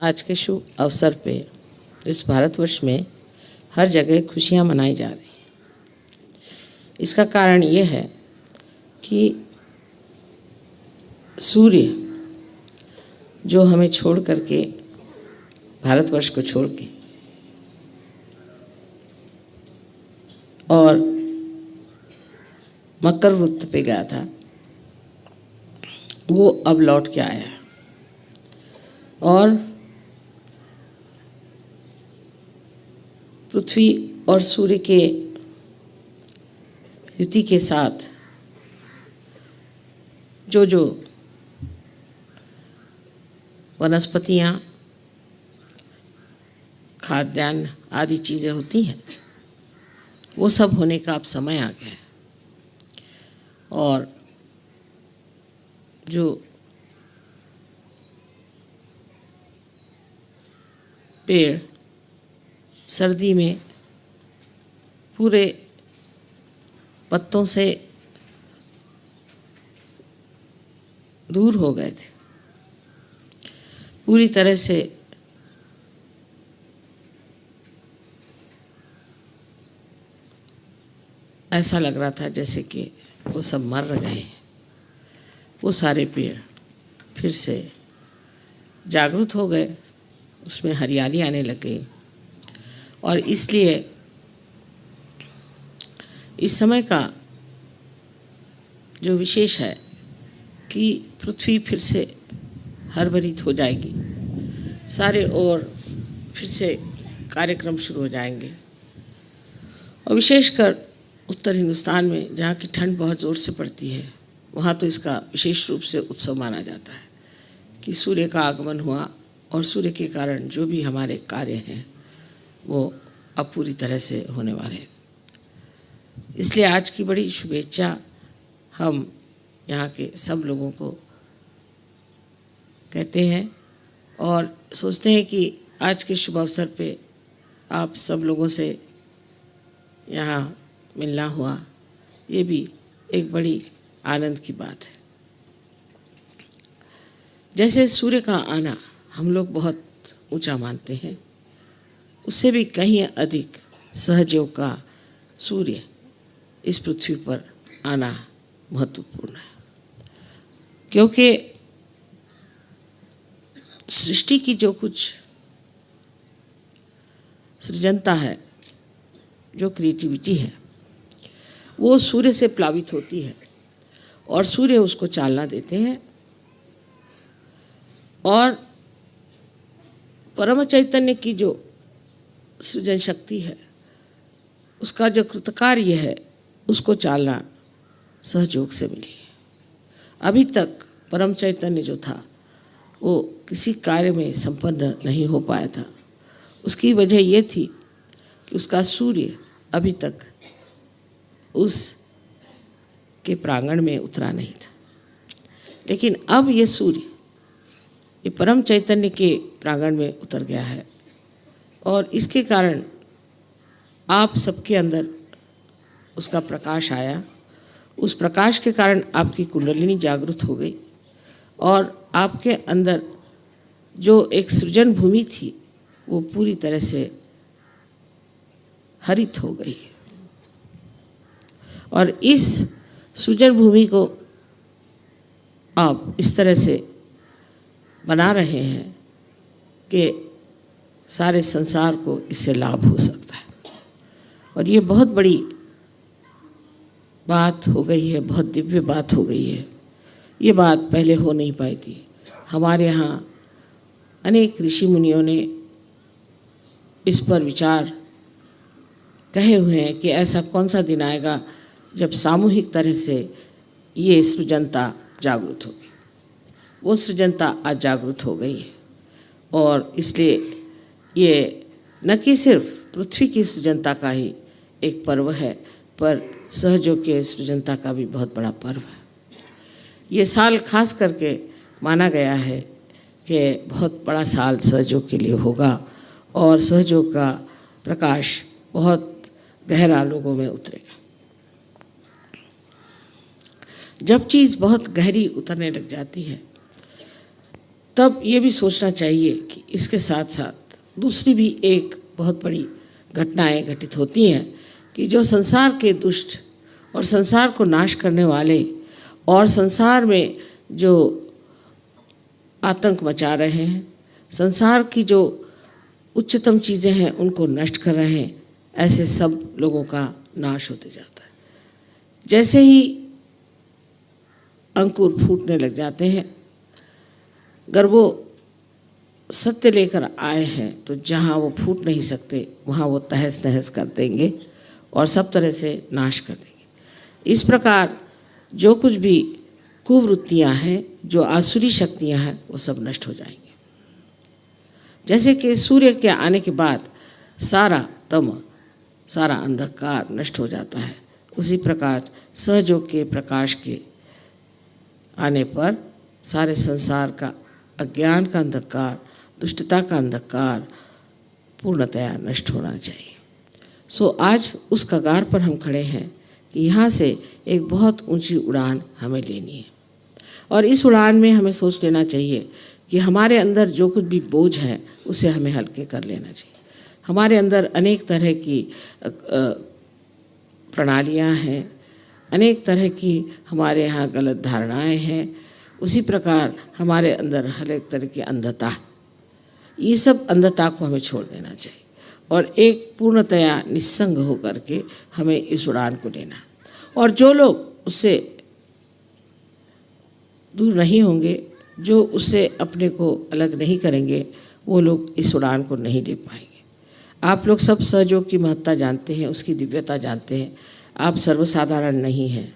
आज के शुभ अवसर पे इस भारतवर्ष में हर जगह खुशियाँ मनाई जा रही हैं। इसका कारण ये है कि सूर्य जो हमें छोड़ करके, भारतवर्ष को छोड़ के और मकर वृत्त पे गया था, वो अब लौट के आया और पृथ्वी और सूर्य के युति के साथ जो जो वनस्पतियाँ, खाद्यान्न आदि चीज़ें होती हैं, वो सब होने का अब समय आ गया है। और जो पेड़ सर्दी में पूरे पत्तों से दूर हो गए थे, पूरी तरह से ऐसा लग रहा था जैसे कि वो सब मर गए हैं। वो सारे पेड़ फिर से जागृत हो गए, उसमें हरियाली आने लग गई। और इसलिए इस समय का जो विशेष है कि पृथ्वी फिर से हरभरित हो जाएगी, सारे ओर फिर से कार्यक्रम शुरू हो जाएंगे। और विशेषकर उत्तर हिंदुस्तान में, जहाँ की ठंड बहुत ज़ोर से पड़ती है, वहाँ तो इसका विशेष रूप से उत्सव माना जाता है कि सूर्य का आगमन हुआ और सूर्य के कारण जो भी हमारे कार्य हैं वो अब पूरी तरह से होने वाले हैं। इसलिए आज की बड़ी शुभेच्छा हम यहाँ के सब लोगों को कहते हैं और सोचते हैं कि आज के शुभ अवसर पे आप सब लोगों से यहाँ मिलना हुआ, ये भी एक बड़ी आनंद की बात है। जैसे सूर्य का आना हम लोग बहुत ऊंचा मानते हैं, उससे भी कहीं अधिक सहयोग का सूर्य इस पृथ्वी पर आना महत्वपूर्ण है। क्योंकि सृष्टि की जो कुछ सृजनता है, जो क्रिएटिविटी है, वो सूर्य से प्लावित होती है और सूर्य उसको चालना देते हैं। और परम चैतन्य की जो सृजन शक्ति है, उसका जो कृतकार्य है, उसको चालना सहयोग से मिली है। अभी तक परम चैतन्य जो था वो किसी कार्य में संपन्न नहीं हो पाया था। उसकी वजह ये थी कि उसका सूर्य अभी तक उस के प्रांगण में उतरा नहीं था। लेकिन अब ये सूर्य ये परम चैतन्य के प्रांगण में उतर गया है और इसके कारण आप सबके अंदर उसका प्रकाश आया। उस प्रकाश के कारण आपकी कुंडलिनी जागृत हो गई और आपके अंदर जो एक सृजन भूमि थी वो पूरी तरह से हरित हो गई। और इस सृजन भूमि को आप इस तरह से बना रहे हैं कि सारे संसार को इससे लाभ हो सकता है। और ये बहुत बड़ी बात हो गई है, बहुत दिव्य बात हो गई है। ये बात पहले हो नहीं पाई थी। हमारे यहाँ अनेक ऋषि मुनियों ने इस पर विचार कहे हुए हैं कि ऐसा कौन सा दिन आएगा जब सामूहिक तरह से ये सृजनता जागृत होगी। वो सृजनता आज जागृत हो गई है और इसलिए ये न कि सिर्फ पृथ्वी की सृजनता का ही एक पर्व है, पर सहयोग के सृजनता का भी बहुत बड़ा पर्व है। ये साल खास करके माना गया है कि बहुत बड़ा साल सहयोग के लिए होगा और सहयोग का प्रकाश बहुत गहरा लोगों में उतरेगा। जब चीज़ बहुत गहरी उतरने लग जाती है तब ये भी सोचना चाहिए कि इसके साथ साथ दूसरी भी एक बहुत बड़ी घटनाएं घटित होती हैं कि जो संसार के दुष्ट और संसार को नाश करने वाले और संसार में जो आतंक मचा रहे हैं, संसार की जो उच्चतम चीज़ें हैं उनको नष्ट कर रहे हैं, ऐसे सब लोगों का नाश होते जाता है। जैसे ही अंकुर फूटने लग जाते हैं, अगर वो सत्य लेकर आए हैं तो जहाँ वो फूट नहीं सकते वहाँ वो तहस नहस कर देंगे और सब तरह से नाश कर देंगे। इस प्रकार जो कुछ भी कुवृत्तियाँ हैं, जो आसुरी शक्तियाँ हैं, वो सब नष्ट हो जाएंगी। जैसे कि सूर्य के आने के बाद सारा तम, सारा अंधकार नष्ट हो जाता है, उसी प्रकार सहयोग के प्रकाश के आने पर सारे संसार का अज्ञान का अंधकार, दुष्टता का अंधकार पूर्णतया नष्ट होना चाहिए। सो आज उस कगार पर हम खड़े हैं कि यहाँ से एक बहुत ऊंची उड़ान हमें लेनी है और इस उड़ान में हमें सोच लेना चाहिए कि हमारे अंदर जो कुछ भी बोझ है उसे हमें हल्के कर लेना चाहिए। हमारे अंदर अनेक तरह की प्रणालियाँ हैं, अनेक तरह की हमारे यहाँ गलत धारणाएं हैं, उसी प्रकार हमारे अंदर हर एक तरह की अंधता, ये सब अंधता को हमें छोड़ देना चाहिए और एक पूर्णतया निस्संग होकर के हमें इस उड़ान को लेना। और जो लोग उससे दूर नहीं होंगे, जो उससे अपने को अलग नहीं करेंगे, वो लोग इस उड़ान को नहीं ले पाएंगे। आप लोग सब सहयोग की महत्ता जानते हैं, उसकी दिव्यता जानते हैं। आप सर्वसाधारण नहीं हैं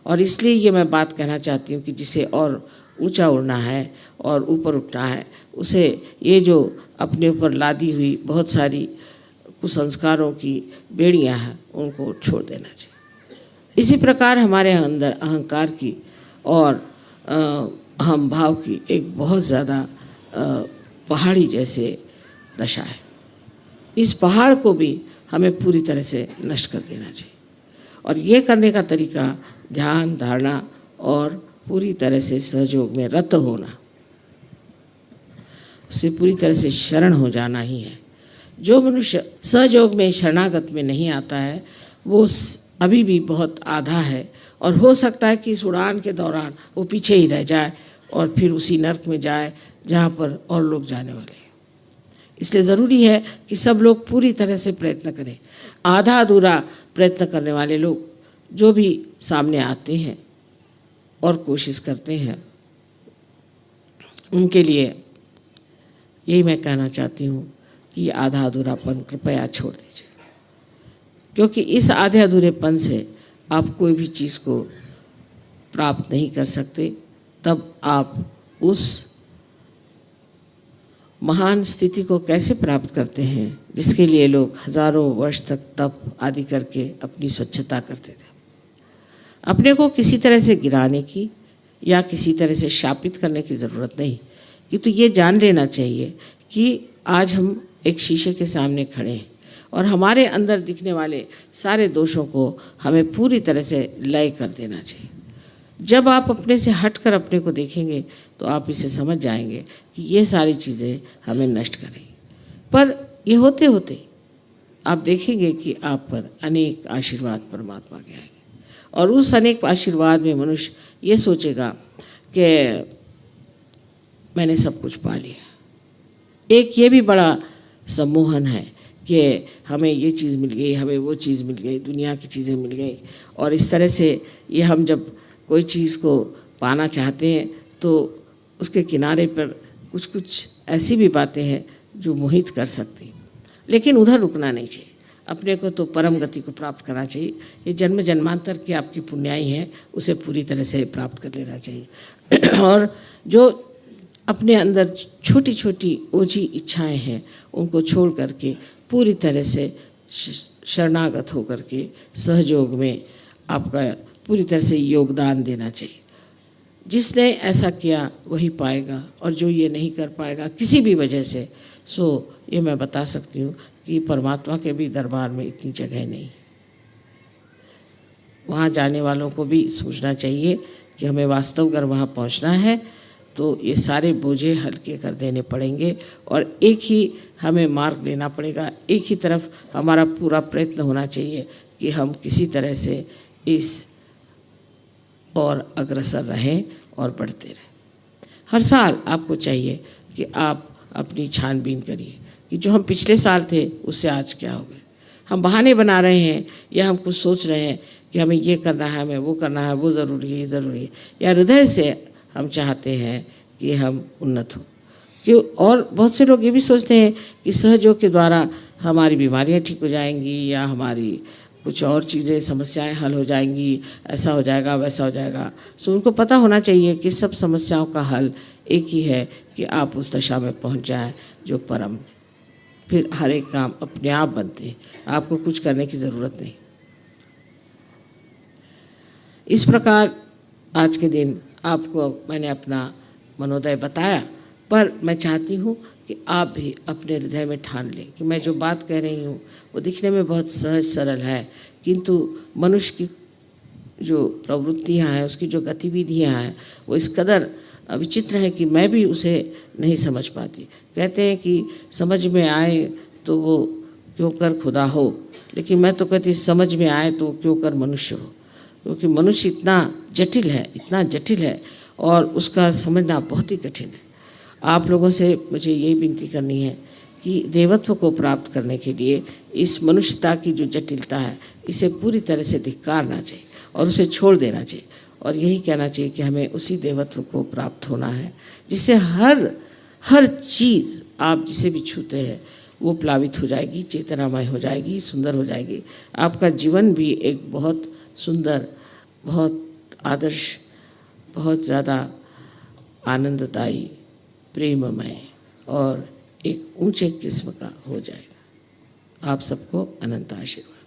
और इसलिए ये मैं बात कहना चाहती हूँ कि जिसे और ऊंचा उड़ना है और ऊपर उठना है, उसे ये जो अपने ऊपर लादी हुई बहुत सारी कुसंस्कारों की बेड़ियाँ हैं उनको छोड़ देना चाहिए। इसी प्रकार हमारे अंदर अहंकार की और अहम भाव की एक बहुत ज़्यादा पहाड़ी जैसे दशा है। इस पहाड़ को भी हमें पूरी तरह से नष्ट कर देना चाहिए और ये करने का तरीका ध्यान, धारणा और पूरी तरह से सहयोग में रत होना, उससे पूरी तरह से शरण हो जाना ही है। जो मनुष्य सहयोग में शरणागत में नहीं आता है वो अभी भी बहुत आधा है और हो सकता है कि इस उड़ान के दौरान वो पीछे ही रह जाए और फिर उसी नर्क में जाए जहाँ पर और लोग जाने वाले हैं। इसलिए ज़रूरी है कि सब लोग पूरी तरह से प्रयत्न करें। आधा अधूरा प्रयत्न करने वाले लोग जो भी सामने आते हैं और कोशिश करते हैं, उनके लिए यही मैं कहना चाहती हूँ कि आधा अधूरापन कृपया छोड़ दीजिए, क्योंकि इस आधे अधूरेपन से आप कोई भी चीज़ को प्राप्त नहीं कर सकते। तब आप उस महान स्थिति को कैसे प्राप्त करते हैं जिसके लिए लोग हजारों वर्ष तक तप आदि करके अपनी स्वच्छता करते थे। अपने को किसी तरह से गिराने की या किसी तरह से शापित करने की ज़रूरत नहीं, किंतु ये जान लेना चाहिए कि आज हम एक शीशे के सामने खड़े हैं और हमारे अंदर दिखने वाले सारे दोषों को हमें पूरी तरह से लय कर देना चाहिए। जब आप अपने से हटकर अपने को देखेंगे तो आप इसे समझ जाएंगे कि ये सारी चीज़ें हमें नष्ट करेंगी। पर ये होते होते आप देखेंगे कि आप पर अनेक आशीर्वाद परमात्मा के आएंगे और उस अनेक आशीर्वाद में मनुष्य ये सोचेगा कि मैंने सब कुछ पा लिया। एक ये भी बड़ा सम्मोहन है कि हमें ये चीज़ मिल गई, हमें वो चीज़ मिल गई, दुनिया की चीज़ें मिल गई, और इस तरह से ये हम जब कोई चीज़ को पाना चाहते हैं तो उसके किनारे पर कुछ कुछ ऐसी भी बातें हैं जो मोहित कर सकती, लेकिन उधर रुकना नहीं चाहिए। अपने को तो परम गति को प्राप्त करना चाहिए। ये जन्म जन्मांतर की आपकी पुण्याई है, उसे पूरी तरह से प्राप्त कर लेना चाहिए। और जो अपने अंदर छोटी छोटी ओझी इच्छाएं हैं उनको छोड़ करके पूरी तरह से शरणागत होकर के सहयोग में आपका पूरी तरह से योगदान देना चाहिए। जिसने ऐसा किया वही पाएगा, और जो ये नहीं कर पाएगा किसी भी वजह से, सो ये मैं बता सकती हूँ कि परमात्मा के भी दरबार में इतनी जगह नहीं। वहाँ जाने वालों को भी सोचना चाहिए कि हमें वास्तव अगर वहाँ पहुँचना है तो ये सारे बोझे हल्के कर देने पड़ेंगे और एक ही हमें मार्ग लेना पड़ेगा, एक ही तरफ हमारा पूरा प्रयत्न होना चाहिए कि हम किसी तरह से इस और अग्रसर रहें और बढ़ते रहें। हर साल आपको चाहिए कि आप अपनी छानबीन करिए कि जो हम पिछले साल थे उससे आज क्या हो गए। हम बहाने बना रहे हैं या हम कुछ सोच रहे हैं कि हमें ये करना है, हमें वो करना है, वो ज़रूरी है, ये ज़रूरी है, या हृदय से हम चाहते हैं कि हम उन्नत हों। क्यों? और बहुत से लोग ये भी सोचते हैं कि सहयोग के द्वारा हमारी बीमारियां ठीक हो जाएंगी या हमारी कुछ और चीज़ें समस्याएं हल हो जाएंगी, ऐसा हो जाएगा, वैसा हो जाएगा। सो उनको पता होना चाहिए कि सब समस्याओं का हल एक ही है कि आप उस दशा में पहुंच जाएं जो परम, फिर हर एक काम अपने आप बनते हैं, आपको कुछ करने की ज़रूरत नहीं। इस प्रकार आज के दिन आपको मैंने अपना मनोदय बताया, पर मैं चाहती हूँ कि आप भी अपने हृदय में ठान लें कि मैं जो बात कह रही हूँ वो दिखने में बहुत सहज सरल है, किंतु मनुष्य की जो प्रवृत्तियाँ हैं, उसकी जो गतिविधियाँ हैं, वो इस कदर विचित्र है कि मैं भी उसे नहीं समझ पाती। कहते हैं कि समझ में आए तो वो क्यों कर खुदा हो, लेकिन मैं तो कहती समझ में आए तो क्यों कर मनुष्य हो, क्योंकि मनुष्य इतना जटिल है, इतना जटिल है और उसका समझना बहुत ही कठिन है। आप लोगों से मुझे यही विनती करनी है कि देवत्व को प्राप्त करने के लिए इस मनुष्यता की जो जटिलता है इसे पूरी तरह से धिक्कारना चाहिए और उसे छोड़ देना चाहिए और यही कहना चाहिए कि हमें उसी देवत्व को प्राप्त होना है जिससे हर चीज़ आप जिसे भी छूते हैं वो प्लावित हो जाएगी, चेतनामय हो जाएगी, सुंदर हो जाएगी। आपका जीवन भी एक बहुत सुंदर, बहुत आदर्श, बहुत ज़्यादा आनंददायी, प्रेममय और एक ऊंचे किस्म का हो जाएगा। आप सबको अनंत आशीर्वाद।